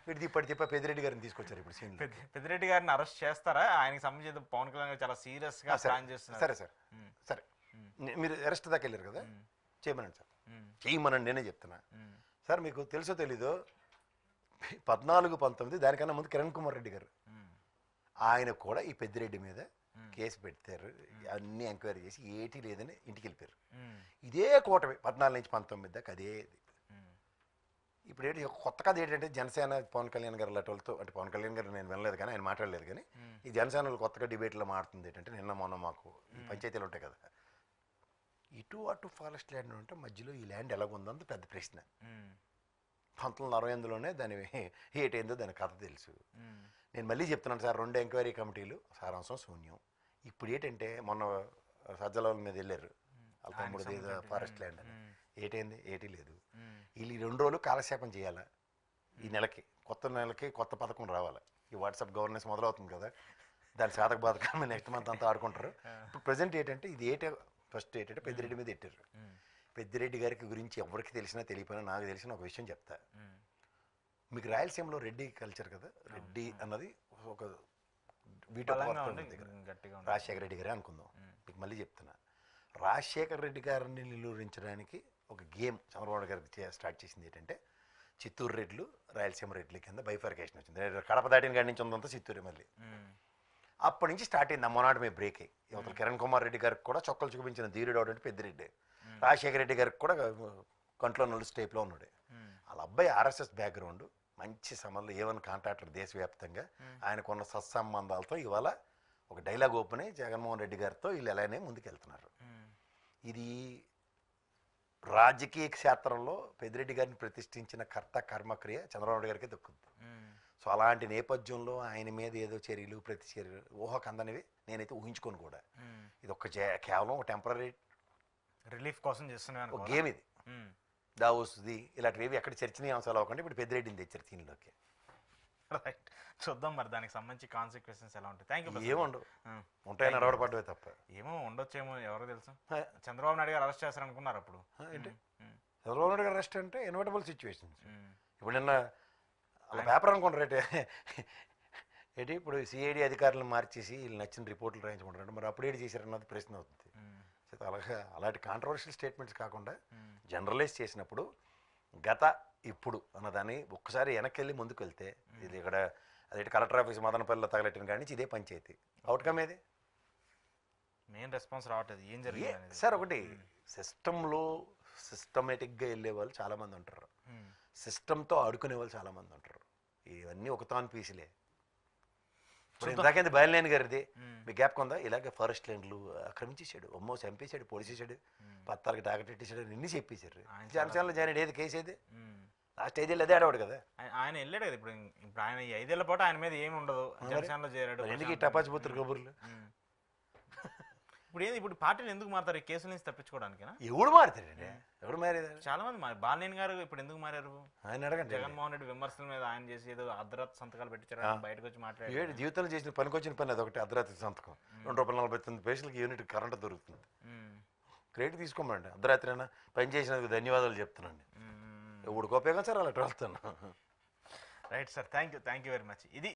వీటి ఇప్పటి తిప్ప పెద్దిరెడ్డి గారిని తీసుకొచ్చారు ఇప్పుడు సీన్. పెద్దిరెడ్డి గారిని అరెస్ట్ చేస్తారా? ఆయనకి సంబంధించి పవన్ కళ్యాణ్ గారు చాలా సీరియస్ గా ప్లాన్ చేస్తున్నారు. సరే సార్, సరే మీరు అరెస్ట్ దాకా వెళ్ళారు కదా, చేయమనండి సార్, చేయమనండి, నేనే చెప్తున్నా సార్. మీకు తెలుసో తెలీదో 14-19 దానికన్నా ముందు కిరణ్ కుమార్ రెడ్డి గారు ఆయన కూడా ఈ పెద్దిరెడ్డి మీద కేసు పెడతారు, అన్ని ఎంక్వైరీ చేసి ఏటీ లేదని ఇంటికి వెళ్ళిపోయారు. ఇదే కూటమి 14-19 దాకా అదే. ఇప్పుడు ఏంటి కొత్త కథ ఏంటంటే జనసేన పవన్ కళ్యాణ్ గారు లెటర్లతో, అంటే పవన్ కళ్యాణ్ గారు నేను వినలేదు కానీ ఆయన మాట్లాడలేదు కానీ ఈ జనసేనలు కొత్తగా డిబేట్లో మాడుతుంది ఏంటంటే నిన్న మొన్న మాకు ఈ పంచాయతీలు ఉంటాయి కదా, ఇటు అటు ఫారెస్ట్ ల్యాండ్ ఉంటే మధ్యలో ఈ ల్యాండ్ ఎలాగుందంత పెద్ద ప్రశ్న. 1968లోనే దాని ఏటైందో దాని కథ తెలుసు. నేను మళ్ళీ చెప్తున్నాను సార్, 2 ఎంక్వైరీ కమిటీలు సారాంశం శూన్యం. ఇప్పుడు ఏంటంటే మొన్న సజ్జల మీద వెళ్ళారు వాళ్ళ తమ్ముడు ఏదో ఫారెస్ట్ ల్యాండ్ అని, ఏటైంది? ఏటీ లేదు. వీళ్ళు 2 రోజులు కాలక్షేపం చేయాలా, ఈ నెలకి కొత్త నెలకి కొత్త పథకం రావాలి. ఈ వాట్సాప్ గవర్నెన్స్ మొదలవుతుంది కదా, దాని సాధక బాధకం నెక్స్ట్ మంత్ అంతా ఆడుకుంటారు. ఇప్పుడు ప్రజెంట్ ఏంటంటే ఇది ఫస్ట్ ఏంటంటే పెద్దిరెడ్డి మీద ఎట్టారు. పెద్దిరెడ్డి గారికి గురించి ఎవరికి తెలిసినా తెలియపోయినా నాకు తెలిసిన ఒక విషయం చెప్తా. మీకు రాయలసీమలో రెడ్డి కల్చర్ కదా, రెడ్డి అన్నది ఒక వీటో రాజశేఖర రెడ్డి గారే అనుకుందాం. మీకు మళ్ళీ చెప్తున్నా, రాజశేఖర రెడ్డి గారిని నిలువరించడానికి ఒక గేమ్ చంద్రబాబు గారికి స్టార్ట్ చేసింది ఏంటంటే చిత్తూరు రెడ్లు రాయలసీమ రెడ్ల కింద బైఫర్కేషన్ వచ్చింది. కడప దాటిన కాడి నుంచి ఉందంతా చిత్తూరు. మళ్ళీ అప్పటి నుంచి స్టార్ట్ అయింది అమ్మనాడు మీ బ్రేక్ అయ్యి. యువతలు కిరణ్ కుమార్ రెడ్డి గారికి కూడా చొక్కలు చూపించిన ధీరుడు అంటే పెద్దిరెడ్డి, రాజశేఖర రెడ్డి గారికి కూడా కంట్లో నలుసు టైప్లో ఉన్నాడు. వాళ్ళ అబ్బాయి ఆర్ఎస్ఎస్ బ్యాక్గ్రౌండ్, మంచి సంబంధం, ఏవన్ కాంట్రాక్టర్ దేశవ్యాప్తంగా ఆయనకున్న సత్సంబంధాలతో ఇవాళ ఒక డైలాగ్ ఓపెన్ అయ్యి జగన్మోహన్ రెడ్డి గారితో వీళ్ళు ఎలానే ముందుకెళ్తున్నారు. ఇది రాజకీయ క్షేత్రంలో పెద్దిరెడ్డి గారిని ప్రతిష్ఠించిన కర్త కర్మక్రియ చంద్రబాబు నాయుడు గారికి దక్కుద్ది. సో అలాంటి నేపథ్యంలో ఆయన మీద ఏదో చర్యలు ప్రతి చర్యలు ఊహకు అందనివి నేనైతే ఊహించుకోను కూడా. ఇది ఒక కేవలం ఒక టెంపరీ రిలీఫ్ కోసం చేస్తున్నాను ఒక గేమ్. ఇది దావోస్ది ఇలాంటివి ఎక్కడ చర్చనీయ అంశాలు అవ్వకుండా ఇప్పుడు పెద్దిరెడ్డిని తెచ్చారు దీనిలోకి. రైట్, చూద్దాం మరి దానికి సంబంధించి కాన్సిక్వెన్సెస్ ఎలా ఉంటాయి. Thank you. ఏముండవు, ఉంటాయని అడవడపడ్డవే తప్ప. ఏమో ఉండొచ్చేమో, ఎవరో తెలుసు. చంద్రబాబు నాయుడు గారు అరెస్ట్ చేస్తారు అనుకున్నారు అప్పుడు. ఏంటి చంద్రబాబు నాయుడు గారు అరెస్ట్ అంటే ఇన్వర్టబుల్ సిచ్యువేషన్స్. ఇప్పుడు నిన్న అలా పేపర్ అనుకోండి రేటే ఏంటి, ఇప్పుడు సిఐడి అధికారులను మార్చేసి వీళ్ళు నచ్చిన రిపోర్ట్లు రాయించుకుంటారంటే మరి అప్పుడు ఏడు చేశారన్నది ప్రశ్న అవుతుంది. అలాగే అలాంటి కాంట్రవర్షియల్ స్టేట్మెంట్స్ కాకుండా జనరలైజ్ చేసినప్పుడు గత ఇప్పుడు అన్నదాన్ని ఒక్కసారి వెనక్కి వెళ్ళి ముందుకు వెళ్తే ఇది ఇక్కడ అదే కలెక్టర్ ఆఫీస్ మదనపల్లిలో తగలెట్టిన కానీ ఇదే పంచాయతీ అవుట్కమ్ ఏది మెయిన్ రెస్పాన్స్ రావట్లేదు. ఏం జరిగింది సార్? ఒకటి సిస్టంలో సిస్టమేటిక్గా వెళ్ళే వాళ్ళు చాలామంది ఉంటారు, సిస్టంతో ఆడుకునే వాళ్ళు చాలామంది ఉంటారు. ఇవన్నీ ఒక తాను పీసులే. ఇందాకేంది బయలుదేని గారిది మీ గ్యాప్ కొందా, ఇలాగే ఫారెస్ట్ ల్యాండ్లు ఆక్రమించేసాడు, అమ్మో చంపేశాడు, పొడిచేసాడు, పత్తాలకి టార్గెట్ పెట్టేసాడు, నిన్ను చెప్పేశారు. జనసేనలో జాయిన్ ఏది కేసు ఏది లాస్ట్ 5 ఏళ్ళు అదే ఆడవాడు కదా. ఆయన వెళ్ళాడు కదా. ఇప్పుడు ఆయన 5 ఏళ్ల పాటు ఆయన మీద ఏమి ఉండదు, జనసేనలో చేరాడు. ఎందుకు టపాచిపుత్ర కబుర్లు? ఇప్పుడు ఏంది, ఇప్పుడు పార్టీలు ఎందుకు మారుతారు? ఈ కేసుల నుంచి తప్పించుకోవడానికి? ఎవడు మారుతాడండి? ఎవడు మారేది? చాలా మంది బాలినేని గారు ఇప్పుడు ఎందుకు మారారు? ఆయన అడగండి. జగన్మోహన్ రెడ్డి విమర్శల మీద ఆయన చేసి ఏదో అర్ధరాత్రి సంతకాలు పెట్టించారు, బయటకు వచ్చి మాట్లాడారు. జీవితంలో చేసిన పనికొచ్చిన పని అదొకటి, అర్ధరాత్రి సంతకం. ₹2.49 యూనిట్ కరెంట్ దొరుకుతుంది. క్రెడిట్ తీసుకోమండి. అర్ధరాత్రి అయినా పని చేసినందుకు ధన్యవాదాలు చెప్తున్నాండి. ఎవడికి ఉపయోగం సార్ అలా వెళ్తాను. Right sir, thank you very much. ఇది